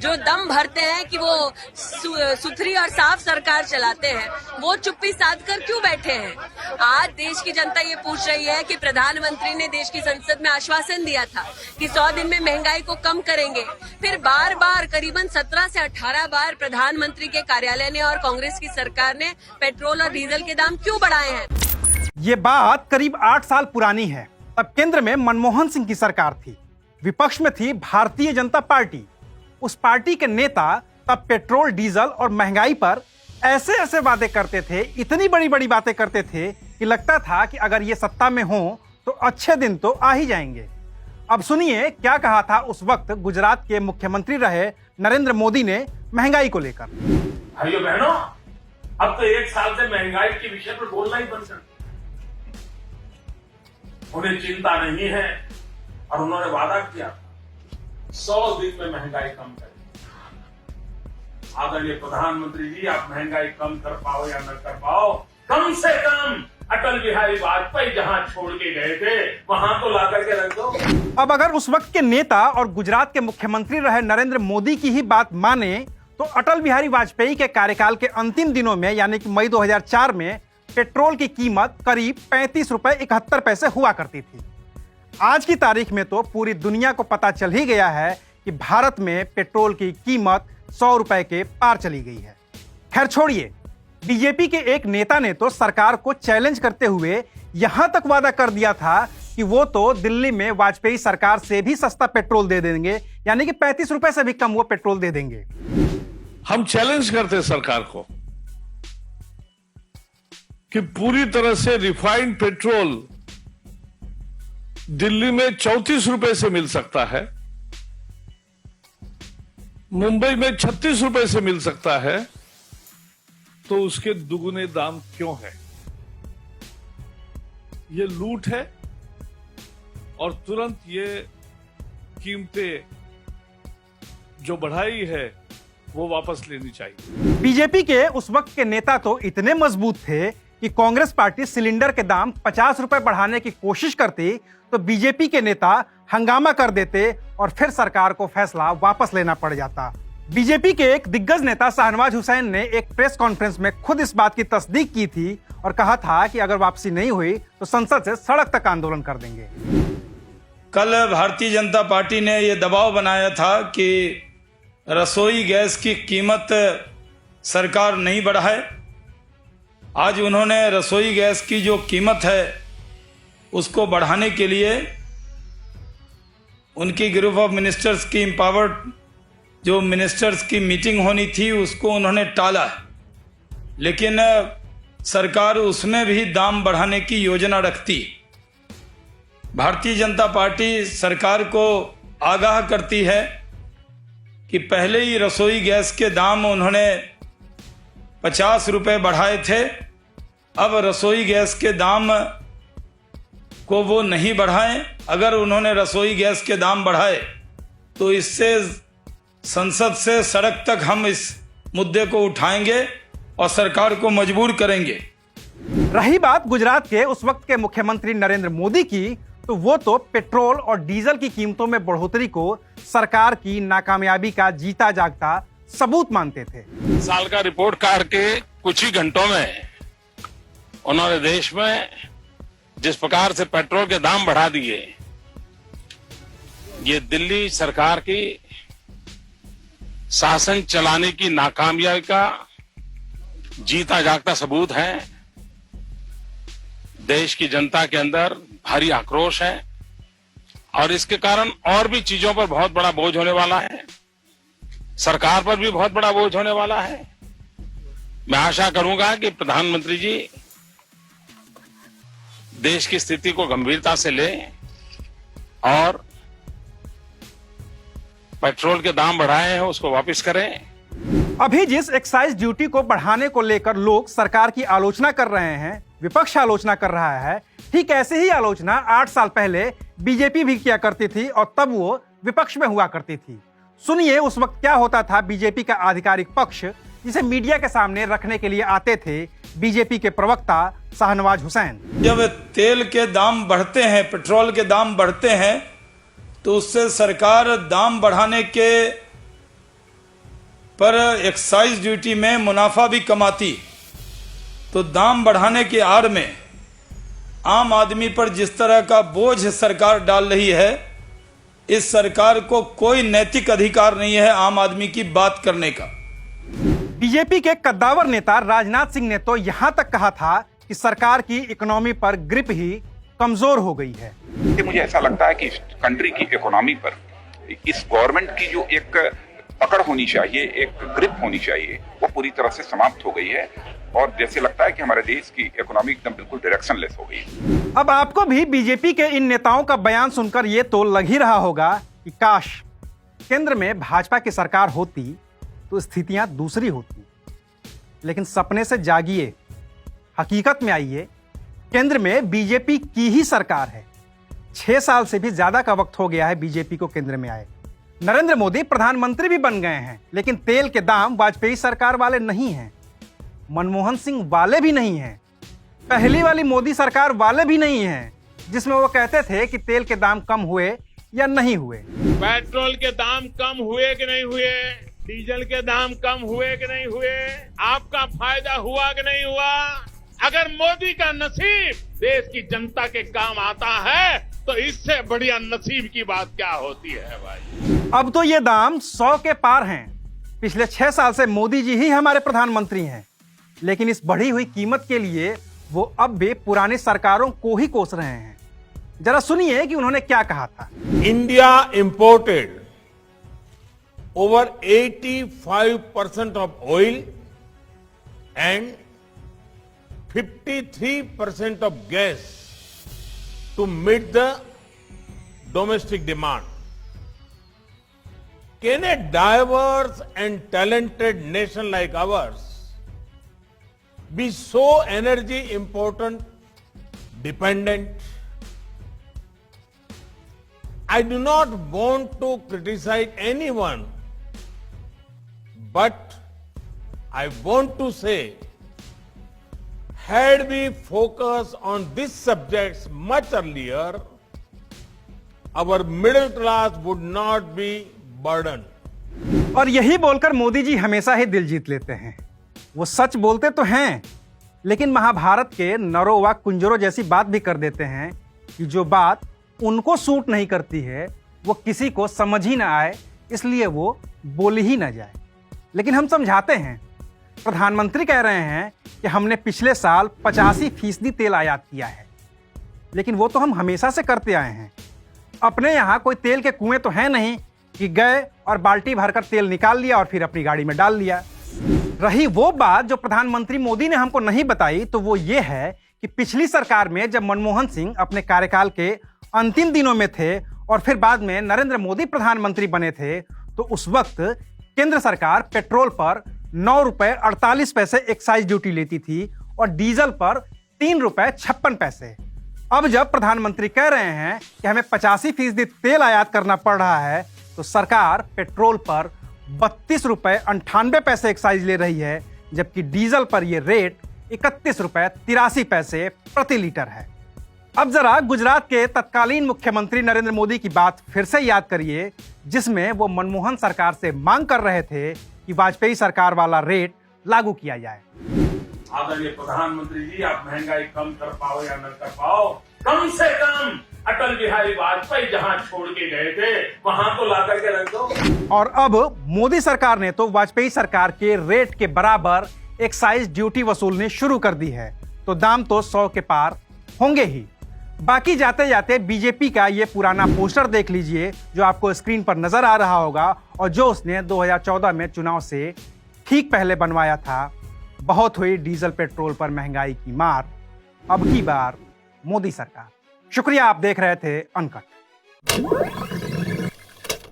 जो दम भरते हैं कि वो सुथरी और साफ सरकार चलाते हैं, वो चुप्पी साध कर क्यों बैठे हैं? आज देश की जनता ये पूछ रही है कि प्रधानमंत्री ने देश की संसद में आश्वासन दिया था कि 100 दिन में महंगाई को कम करेंगे। फिर बार बार करीबन 17 से 18 बार प्रधानमंत्री के कार्यालय ने और कांग्रेस की सरकार ने पेट्रोल और डीजल के दाम क्यों बढ़ाए हैं? ये बात करीब 8 साल पुरानी है। तब केंद्र में मनमोहन सिंह की सरकार थी, विपक्ष में थी भारतीय जनता पार्टी। उस पार्टी के नेता तब पेट्रोल, डीजल और महंगाई पर ऐसे ऐसे वादे करते थे, इतनी बड़ी बड़ी बातें करते थे कि लगता था कि अगर ये सत्ता में हो तो अच्छे दिन तो आ ही जाएंगे। अब सुनिए क्या कहा था उस वक्त गुजरात के मुख्यमंत्री रहे नरेंद्र मोदी ने महंगाई को लेकर। भाइयों बहनों, अब तो 1 साल से महंगाई के विषय पर बोलना ही बंद कर, उन्हें चिंता नहीं है और उन्होंने वादा किया 100 दिन में महंगाई कम करें। आदरणीय प्रधानमंत्री जी, आप महंगाई कम कर पाओ या न कर पाओ, कम से कम अटल बिहारी वाजपेयी जहां छोड़ के गए थे वहां तो ला करके रख दो। अब अगर उस वक्त के नेता और गुजरात के मुख्यमंत्री रहे नरेंद्र मोदी की ही बात माने तो अटल बिहारी वाजपेयी के कार्यकाल के अंतिम दिनों में यानी कि मई 2004 में पेट्रोल की कीमत करीब 35 रुपए 71 पैसे हुआ करती थी। आज की तारीख में तो पूरी दुनिया को पता चल ही गया है कि भारत में पेट्रोल की कीमत 100 रुपए के पार चली गई है। खैर छोड़िए, बीजेपी के एक नेता ने तो सरकार को चैलेंज करते हुए यहां तक वादा कर दिया था कि वो तो दिल्ली में वाजपेयी सरकार से भी सस्ता पेट्रोल दे देंगे, यानी कि 35 रुपए से भी कम वो पेट्रोल दे देंगे। हम चैलेंज करते सरकार को कि पूरी तरह से रिफाइंड पेट्रोल दिल्ली में 34 रुपए से मिल सकता है, मुंबई में 36 रुपए से मिल सकता है, तो उसके दुगुने दाम क्यों है? ये लूट है और तुरंत ये कीमतें जो बढ़ाई है वो वापस लेनी चाहिए। बीजेपी के उस वक्त के नेता तो इतने मजबूत थे कि कांग्रेस पार्टी सिलेंडर के दाम 50 रुपए बढ़ाने की कोशिश करती तो बीजेपी के नेता हंगामा कर देते और फिर सरकार को फैसला वापस लेना पड़ जाता। बीजेपी के एक दिग्गज नेता शाहनवाज हुसैन ने एक प्रेस कॉन्फ्रेंस में खुद इस बात की तस्दीक की थी और कहा था कि अगर वापसी नहीं हुई तो संसद से सड़क तक आंदोलन कर देंगे। कल भारतीय जनता पार्टी ने यह दबाव बनाया था कि रसोई गैस की कीमत सरकार नहीं बढ़ाए। आज उन्होंने रसोई गैस की जो कीमत है उसको बढ़ाने के लिए उनकी ग्रुप ऑफ मिनिस्टर्स की एम्पावर्ड जो मिनिस्टर्स की मीटिंग होनी थी उसको उन्होंने टाला, लेकिन सरकार उसमें भी दाम बढ़ाने की योजना रखती। भारतीय जनता पार्टी सरकार को आगाह करती है कि पहले ही रसोई गैस के दाम उन्होंने 50 रुपए बढ़ाए थे, अब रसोई गैस के दाम को वो नहीं बढ़ाएं। अगर उन्होंने रसोई गैस के दाम बढ़ाए तो इससे संसद से सड़क तक हम इस मुद्दे को उठाएंगे और सरकार को मजबूर करेंगे। रही बात गुजरात के उस वक्त के मुख्यमंत्री नरेंद्र मोदी की, तो वो तो पेट्रोल और डीजल की कीमतों में बढ़ोतरी को सरकार की नाकामयाबी का जीता जागता सबूत मानते थे। साल का रिपोर्ट कार्ड के कुछ ही घंटों में उन्होंने देश में जिस प्रकार से पेट्रोल के दाम बढ़ा दिए, ये दिल्ली सरकार की शासन चलाने की नाकामयाबी का जीता जागता सबूत है। देश की जनता के अंदर भारी आक्रोश है और इसके कारण और भी चीजों पर बहुत बड़ा बोझ होने वाला है, सरकार पर भी बहुत बड़ा बोझ होने वाला है। मैं आशा करूंगा कि प्रधानमंत्री जी देश की स्थिति को गंभीरता से लें और पेट्रोल के दाम बढ़ाए हैं उसको वापस करें। अभी जिस एक्साइज ड्यूटी को बढ़ाने को लेकर लोग सरकार की आलोचना कर रहे हैं, विपक्ष आलोचना कर रहा है, ठीक ऐसे ही आलोचना 8 साल पहले बीजेपी भी किया करती थी और तब वो विपक्ष में हुआ करती थी। सुनिए उस वक्त क्या होता था बीजेपी का आधिकारिक पक्ष जिसे मीडिया के सामने रखने के लिए आते थे बीजेपी के प्रवक्ता शाहनवाज हुसैन। जब तेल के दाम बढ़ते हैं, पेट्रोल के दाम बढ़ते हैं, तो उससे सरकार दाम बढ़ाने के पर एक्साइज ड्यूटी में मुनाफा भी कमाती, तो दाम बढ़ाने के आड़ में आम आदमी पर जिस तरह का बोझ सरकार डाल रही है, इस सरकार को कोई नैतिक अधिकार नहीं है आम आदमी की बात करने का। बीजेपी के कद्दावर नेता राजनाथ सिंह ने तो यहां तक कहा था कि सरकार की इकोनॉमी पर ग्रिप ही कमजोर हो गई है। मुझे ऐसा लगता है कि इस कंट्री की इकोनॉमी पर इस गवर्नमेंट की जो एक पकड़ होनी चाहिए, एक ग्रिप होनी चाहिए, वो पूरी तरह से समाप्त हो गई है और जैसे लगता है कि हमारे देश की इकोनॉमी एकदम बिल्कुल डायरेक्शनलेस हो गई है। अब आपको भी बीजेपी के इन नेताओं का बयान सुनकर ये तो लग ही रहा होगा कि काश केंद्र में भाजपा की सरकार होती तो स्थितियां दूसरी होती। लेकिन सपने से जागिए, हकीकत में आइए, केंद्र में बीजेपी की ही सरकार है। 6 साल से भी ज्यादा का वक्त हो गया है बीजेपी को केंद्र में आए। नरेंद्र मोदी प्रधानमंत्री भी बन गए हैं, लेकिन तेल के दाम वाजपेयी सरकार वाले नहीं हैं, मनमोहन सिंह वाले भी नहीं हैं, पहली वाली मोदी सरकार वाले भी नहीं हैं, जिसमें वो कहते थे कि तेल के दाम कम हुए या नहीं हुए। पेट्रोल के दाम कम हुए कि नहीं हुए, डीजल के दाम कम हुए कि नहीं हुए, आपका फायदा हुआ कि नहीं हुआ। अगर मोदी का नसीब देश की जनता के काम आता है तो इससे बढ़िया नसीब की बात क्या होती है भाई। अब तो ये दाम 100 के पार हैं। पिछले 6 साल से मोदी जी ही हमारे प्रधानमंत्री हैं, लेकिन इस बढ़ी हुई कीमत के लिए वो अब भी पुरानी सरकारों को ही कोस रहे हैं। जरा सुनिए कि उन्होंने क्या कहा था। India imported over 85% of oil and 53% of gas to meet the domestic demand. Can a diverse and talented nation like ours be so energy important dependent? I do not want to criticize anyone, but I want to say, had we focused on these subjects much earlier, our middle class would not be burdened. और यही बोलकर मोदी जी हमेशा ही दिल जीत लेते हैं। वो सच बोलते तो हैं, लेकिन महाभारत के नरों व कुंजरों जैसी बात भी कर देते हैं कि जो बात उनको सूट नहीं करती है वो किसी को समझ ही ना आए, इसलिए वो बोली ही ना जाए। लेकिन हम समझाते हैं। प्रधानमंत्री कह रहे हैं कि हमने पिछले साल 85% तेल आयात किया है, लेकिन वो तो हम हमेशा से करते आए हैं। अपने यहाँ कोई तेल के कुएं तो है नहीं कि गए और बाल्टी भरकर तेल निकाल लिया और फिर अपनी गाड़ी में डाल लिया। रही वो बात जो प्रधानमंत्री मोदी ने हमको नहीं बताई, तो वो ये है कि पिछली सरकार में जब मनमोहन सिंह अपने कार्यकाल के अंतिम दिनों में थे और फिर बाद में नरेंद्र मोदी प्रधानमंत्री बने थे, तो उस वक्त केंद्र सरकार पेट्रोल पर 9 रुपए 48 पैसे एक्साइज ड्यूटी लेती थी और डीजल पर 3 रुपए 56 पैसे। अब जब प्रधानमंत्री कह रहे हैं कि हमें 85% तेल आयात करना पड़ रहा है, तो सरकार पेट्रोल पर 32 रुपए 98 पैसे एक्साइज ले रही है, जबकि डीजल पर यह रेट 31 रुपए 83 पैसे प्रति लीटर है। अब जरा गुजरात के तत्कालीन मुख्यमंत्री नरेंद्र मोदी की बात फिर से याद करिए, जिसमें वो मनमोहन सरकार से मांग कर रहे थे कि वाजपेयी सरकार वाला रेट लागू किया जाए। आदरणीय प्रधानमंत्री जी, आप महंगाई कम कर पाओ या न कर पाओ, कम से कम अटल बिहारी वाजपेयी जहां छोड़ के गए थे वहां तो ला करके रख दो। और अब मोदी सरकार ने तो वाजपेयी सरकार के रेट के बराबर एक्साइज ड्यूटी वसूलनी शुरू कर दी है, तो दाम तो 100 के पार होंगे ही। बाकी जाते जाते बीजेपी का ये पुराना पोस्टर देख लीजिए जो आपको स्क्रीन पर नजर आ रहा होगा और जो उसने 2014 में चुनाव से ठीक पहले बनवाया था। बहुत हुई डीजल पेट्रोल पर महंगाई की मार, अब की बार मोदी सरकार। शुक्रिया, आप देख रहे थे अनकट।